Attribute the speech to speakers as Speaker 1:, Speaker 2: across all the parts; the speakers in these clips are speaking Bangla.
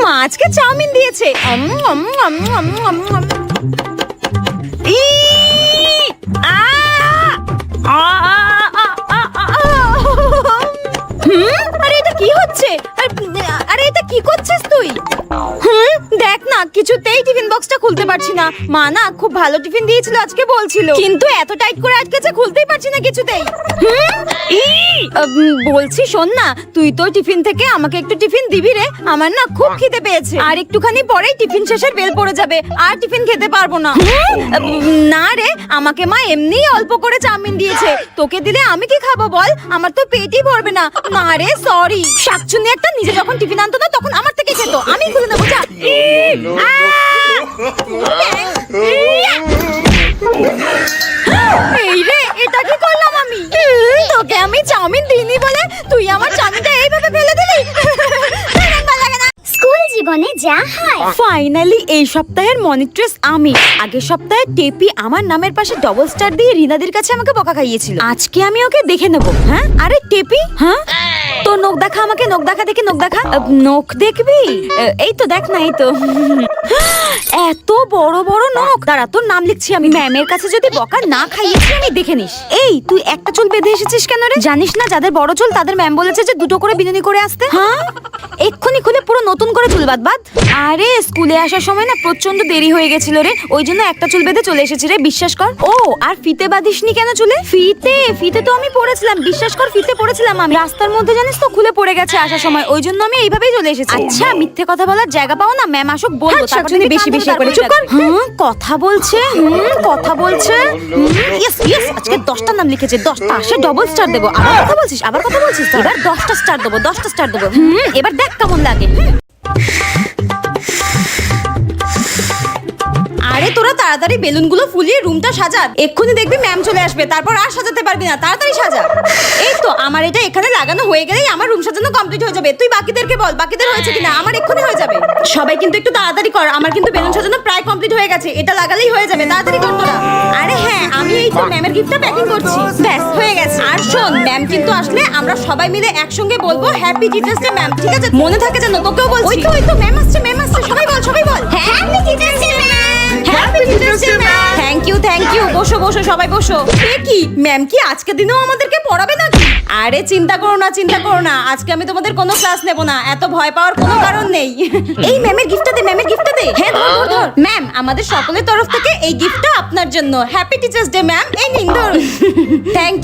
Speaker 1: মা আজকে চাউমিন দিয়েছে। আরে এটা কি হচ্ছে? আরে এটা কি করছিস তুই? দেখ না, কিছুতেই টিফিন বক্সটা খুলতে পারছি না। মা না খুব ভালো টিফিন দিয়েছিল আজকে বলছিল, কিন্তু এত টাইট করে আটকেছে খুলতেই পারছি না কিছুতেই। বলছি শোন না, তুই তো টিফিন থেকে আমাকে একটু টিফিন দিবি রে, আমার না খুব খিদে পেয়েছে। আর একটুখানি পরেই টিফিন শেষের বেল পড়ে যাবে, আর টিফিন খেতে পারবো না। না রে, আমাকে মা এমনিই অল্প করে চাউমিন দিয়েছে, তোকে দিলে আমি কি খাবো বল? আমার তো পেটই ভরবে না। না রে সরি, শাকচুনি একটা, নিজে যখন টিফিন আনতো না তখন আমার থেকে খেত, আমি খুলে নেবো যা। এই রে, এটা কি করলাম আমি? তোকে আমি চাউমিন দিইনি বলে তুই আমার চাউমিনটা এইভাবে ফেলে দিলি।
Speaker 2: স্কুল জীবনে যা হয়।
Speaker 1: ফাইনালি এই সপ্তাহের মনিট্রেস আমি। আগের সপ্তাহে টেপি আমার নামের পাশে ডবল স্টার দিয়ে রিনাদির কাছে আমাকে বকা খাইয়েছিল। আজকে আমি ওকে দেখে নেব। হ্যাঁ আরে টেপি, হ্যাঁ তো নখ দেখা, আমাকে নখ দেখা, দেখি নখ দেখা। নখ দেখবি? এই তো দেখ না, এই তো। এত বড় বড় নখ। দাঁড়া, তোর নাম লিখছি আমি। ম্যামের কাছে যদি বকা না খাইয়েছি আমি দেখে নিস। এই তুই একটা চুল বেঁধে এসেছিস কেন রে? জানিস না যাদের বড় চুল তাদের ম্যাম বলেছে যে দুটো করে বিনুনি করে আসতে। হ্যাঁ এক্ষুনি খুলে পুরো নতুন করে চুল বাঁধ। আরে স্কুলে আসার সময় না প্রচন্ড দেরি হয়ে গেছিল রে, ওই জন্য একটা চুল বেঁধে চলে এসেছি রে, বিশ্বাস কর। ও আর ফিতে বাঁধিসনি কেন চুলে? ফিতে তো আমি পড়েছিলাম, বিশ্বাস কর ফিতে পড়েছিলাম আমি। রাস্তার মধ্যে জানিস তো খুলে পড়ে গেছে আসার সময়, ওই জন্য আমি এইভাবেই চলে এসেছি। আচ্ছা মিথ্যে কথা বলার জায়গা পাও না, ম্যাম আসুক বলবো। তারপর বেশি বেশি করে চুপ কর। কথা বলছে, কথা বলছে। ইয়েস ইয়েস, আজকে 10টা নাম লিখেছে, 10টা আসে ডবল স্টার দেবো। আবার কথা বলছিস, আবার কথা বলছিস। এবার 10টা স্টার দেবো, 10টা স্টার দেবো। এবার দেখ কেমন লাগে। আরে তোরা তাড়াতাড়ি বেলুনগুলো ফুলিয়ে রুমটা সাজা, এক্ষুনি দেখবি ম্যাম চলে আসবে, তারপর আর সাজাতে পারবি না। তাড়াতাড়ি সাজা। এই তো আমার এটা এখানে লাগানো হয়ে গেলেই আমার রুম সাজানো কমপ্লিট হয়ে যাবে। তুই বাকিদেরকে বল বাকিদের হয়েছে কিনা, আমার এক্ষুনি হয়ে যাবে। সবাই কিন্তু একটু তাড়াতাড়ি কর, আমার কিন্তু বেলুন সাজানো প্রায় কমপ্লিট হয়ে গেছে, এটা লাগালেই হয়ে যাবে। তাড়াতাড়ি কর তোরা। আরে হ্যাঁ, আমি এই তো ম্যামের গিফটটা প্যাকিং করছি, ব্যাস হয়ে গেছে। আর শোন, ম্যাম কিন্তু আসলে আমরা সবাই মিলে একসঙ্গে বলবো হ্যাপি টিচার্স ডে ম্যাম, ঠিক আছে? মনে থাকে যেন, তোকেও বলছি। ওই তো ম্যাম আসছে, ম্যাম আসছে, সবাই বল, সবাই বল happy teachers day ma'am. Happy teachers day ma'am. Thank you thank you. বসো বসো সবাই বসো। কি ম্যাম কি আজকে দিনেও আমাদেরকে পড়াবে নাকি? আরে চিন্তা করো না, চিন্তা করো না, আজকে আমি তোমাদের কোনো ক্লাস নেব না, এত ভয় পাওয়ার কোনো কারণ নেই। এই ম্যামের গিফটটা দে, ম্যামের গিফটটা দে। হ্যাঁ ধর ধর। ম্যাম আমাদের সকলের তরফ থেকে এই গিফটটা আপনার জন্য। হ্যাপি টিচার্স ডে ম্যাম, এই নিন ধরুন। থ্যাংক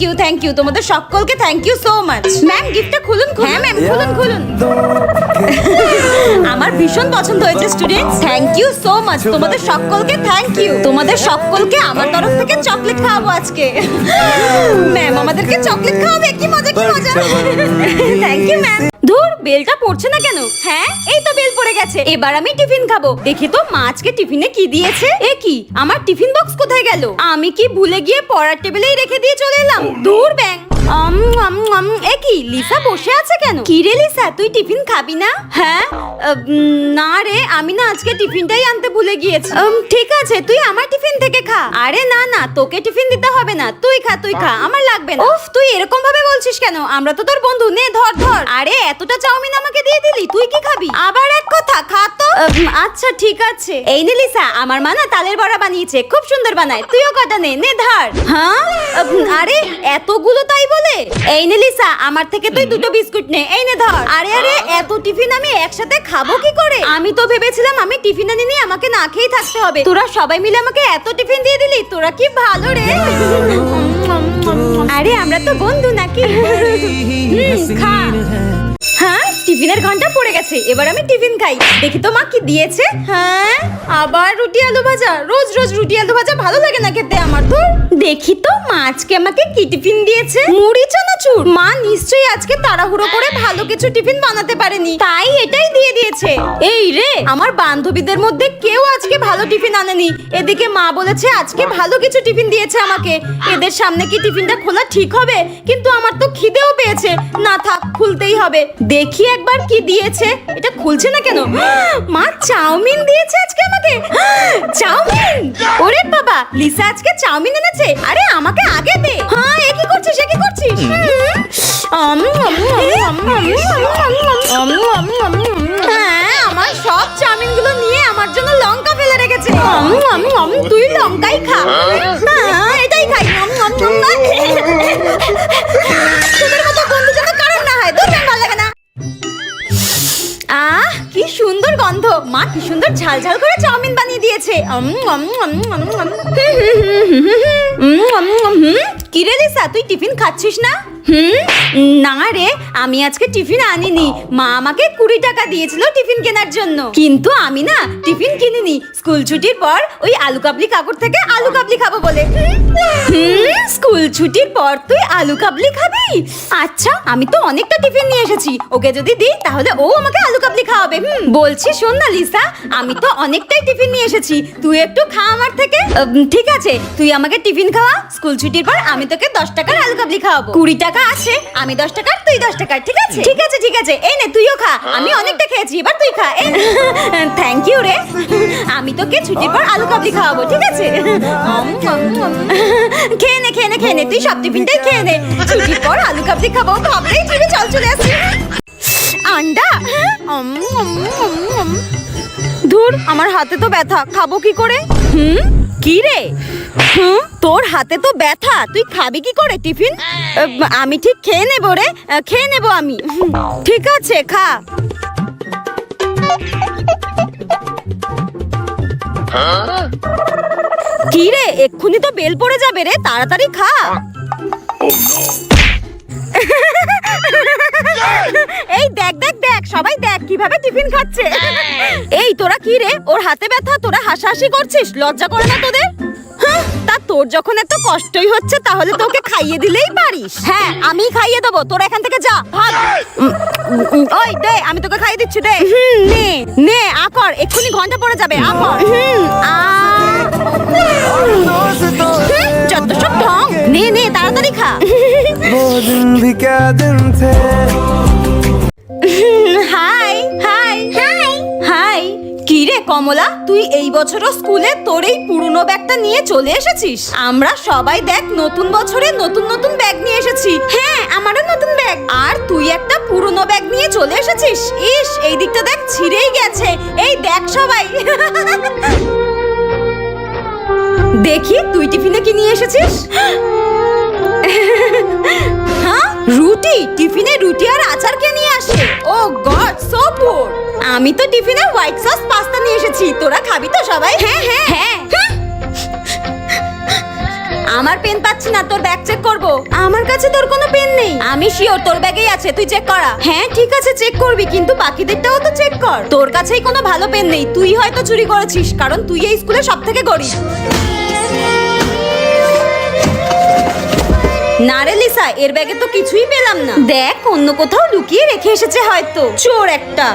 Speaker 1: ইউ তোমাদের সকলকে thank you so much. Ma'am গিফটটা খুলুন। হ্যাঁ ম্যাম খুলুন খুলুন। আমার ভীষণ পছন্দ হয়েছে students, thank you so much. তোমাদের সকলকে থ্যাংক ইউ। তোমাদের সকলকে আমার তরফ থেকে চকলেট খাওয়াবো আজকে। ম্যাম আমাদেরকে চকলেট খাওয়াবে, কি মজা কি মজা। Thank you ma'am. ধুর, বেলটা পড়ছে না কেন? হ্যাঁ এই তো বেল পড়ে গেছে, এবার আমি টিফিন খাবো। দেখি তো মা আজকে টিফিনে কি দিয়েছে। এ কি, আমার টিফিন বক্স কোথায় গেল? আমি কি ভুলে গিয়ে পড়ার টেবিলেই রেখে দিয়ে চলে এলাম? দূর ব্যাং। এ কি, লিসা বসে আছে কেন? কি রে লিসা, তুই টিফিন খাবি না? হ্যাঁ না রে, আমি না আজকে টিফিনটাই আনতে ভুলে গিয়েছি। ঠিক আছে, তুই আমার টিফিন থেকে খা। আরে না না, তোকে টিফিন দিতে হবে না, তুই খা তুই খা, আমার লাগবে না। উফ, তুই এরকম ভাবে বলছিস কেন? আমরা তো তোর বন্ধু, নে ধর ধর। আরে এতটা চাউমিন আমাকে দিয়ে দিলি, তুই কি খাবি? আবার এক কথা, খা তো। আচ্ছা ঠিক আছে। এই নে লিসা, আমার মা না তালের বড়া বানিয়েছে, খুব সুন্দর বানায়, তুইও কটা নে, নে ধর। হ্যাঁ আরে এতগুলো তাই বলে? এই নে লিসা, আমার থেকে তুই দুটো বিস্কুট নে, এই নে ধর। আরে আরে এত টিফিন আমি একসাথে খাবো কি করে? আমি তো ভেবেছিলাম আমি টিফিন আনিনি, আমাকে না খেয়েই থাকতে হবে। তোরা সবাই মিলে আমাকে এত টিফিন দিয়ে দিলি, তোরা কি ভালো রে। আরে আমরা তো বন্ধু নাকি? খা। হ্যাঁ টিফিনের ঘন্টা পড়ে গেছে, এবার আমি টিফিন খাই। দেখি তো মা কি দিয়েছে। হ্যাঁ আবার রুটি আলু ভাজা। রোজ রোজ রুটি আলু ভাজা ভালো লাগে না খেতে আমার তো। দেখি তো মা আজকে আমাকে কি টিফিন দিয়েছে। মুড়ি চানাচুর। মা নিশ্চয়ই আজকে তাড়াহুড়ো করে ভালো কিছু টিফিন বানাতে পারেনি, তাই এটাই দিয়ে দিয়েছে। এই রে, আমার বান্ধবীদের মধ্যে কেউ আজকে ভালো টিফিন আনেনি, এদিকে মা বলেছে আজকে ভালো কিছু টিফিন দিয়েছে আমাকে। এদের সামনে কি টিফিনটা খোলা ঠিক হবে? কিন্তু আমার তো খিদেও পেয়েছে, না থাক খুলতেই হবে। দেখি একবার কি দিয়েছে। এটা খুলছে না কেন? মা চাউমিন দিয়েছে আজকে আমাকে। চাউমিন! ওরে বাবা, লিসা আজকে চাউমিন এনেছে। আরে আমাকে আগে দে। হ্যাঁ এ কি করছিস, এ কি করছিস? হ্যাঁ আমার সব এই খা। এটাই খাই। তোদের মতো বন্ধু যেন কারণ না হয়, তোর ভালো লাগে না। আহ, কি সুন্দর গন্ধ। মা কি সুন্দর ঝাল ঝাল করে চাউমিন বানিয়ে দিয়েছে। কি রে লিসা, তুই টিফিন খাচ্ছিস না? না রে, আমি আজকে টিফিন আনিনি। মা আমাকে 20 টাকা দিয়েছিল টিফিন কেনার জন্য, কিন্তু আমি না টিফিন কিনিনি। স্কুল ছুটির পর ওই আলু কাবলি কাকুর থেকে আলু কাবলি খাবো বলে। স্কুল ছুটির পর তুই আলু কাবলি খাবি? আচ্ছা, আমি তো অনেকটা টিফিন নিয়ে এসেছি, ওকে যদি দিই তাহলে ও আমাকে আলু কাবলি খাওয়াবে। বলছি শোন না লিসা, আমি তো অনেকটাই টিফিন নিয়ে এসেছি, তুই একটু খা আমার থেকে। ঠিক আছে, তুই আমাকে টিফিন খাওয়া, স্কুল ছুটির পর আমি তোকে 10 টাকার আলু কাবলি খাওয়াবো। 20 টাকা আছে, আমি 10 টাকার, তুই 10 টাকার। ঠিক আছে ঠিক আছে ঠিক আছে, এই নে তুইও খা। আমি অনেকটা খেয়েছি, এবার তুই খা। থ্যাংক ইউ রে, আমি তোকে ছুটির পর আলু কাবলি খাওয়াবো। ঠিক আছে, খেয়ে নে খেয়ে নে খেয়ে নে, তুই সব টিফিনটাই খেয়ে নে। ছুটির পর আলু কাবলি খাবো ভাবলেই জিভে জল চলে আসছে। আন্ডা, ধুর, আমার হাতে তো ব্যথা, খাবো কি করে? কি রে, তোর হাতে তো ব্যথা, তুই খাবি কি করে টিফিন? আমি ঠিক খেয়ে নেবো রে, খেয়ে নেবো আমি। ঠিক আছে, খা। কি রে, এক্ষুনি তো বেল পড়ে যাবে রে, তাড়াতাড়ি খা। এই দেখ দেখ দেখ, সবাই দেখ কিভাবে টিফিন খাচ্ছে। এই তোরা কি রে, ওর হাতে ব্যথা, তোরা হাসাহাসি করছিস, লজ্জা করে না তোদের? তা তোর যখন এত কষ্টই হচ্ছে তাহলে তোকে খাইয়ে দিলেই পারিস। হ্যাঁ, আমি খাইয়ে দেবো, তোরা এখান থেকে যা, ভাগ। ওই দে, আমি তোকে খাইয়ে দিচ্ছি, দে। নে নে, আকর, এক্ষুনি ঘন্টা পড়ে যাবে, আকর। যত সব ঢং, নে নে তাড়াতাড়ি খা। High high high high. কি রে কমলা, তুই এই বছরও স্কুলে তোর এই পুরনো ব্যাগটা নিয়ে চলে এসেছিস? আমরা সবাই দেখ নতুন বছরে নতুন নতুন ব্যাগ নিয়ে এসেছি। হ্যাঁ, আমারও নতুন ব্যাগ, আর তুই একটা পুরনো ব্যাগ নিয়ে চলে এসেছিস। ইস, এই দিকটা দেখ ছিঁড়েই গেছে। এই দেখ সবাই। দেখি তুই টিফিনে কি নিয়ে এসেছিস। হ্যাঁ, রুটি। টিফিনে রুটি আর আচার কে নিয়ে আসে? ও গড, সো পুয়ার। আমি তো টিফিনে হোয়াইট সস পাস্তা নিয়ে এসেছি, তোরা খাবি তো সবাই? হ্যাঁ হ্যাঁ হ্যাঁ। আমার পেন পাচ্ছি না, তোর ব্যাগ চেক করব। আমার কাছে তোর কোনো পেন নেই। আমি শিওর তোর ব্যাগেই আছে, তুই চেক করা। হ্যাঁ ঠিক আছে, চেক করবি, কিন্তু বাকিদেরটাও তো চেক কর। তোর কাছেই কোনো ভালো পেন নেই, তুই হয়তো চুরি করেছিস, কারণ তুই এই স্কুলে সবথেকে গরিব। না রে লিসা, এর ব্যাগে তো কিছুই পেলাম না। দেখ, অন্য কোথাও লুকিয়ে রেখে এসেছে হয়তো, চোর একটা।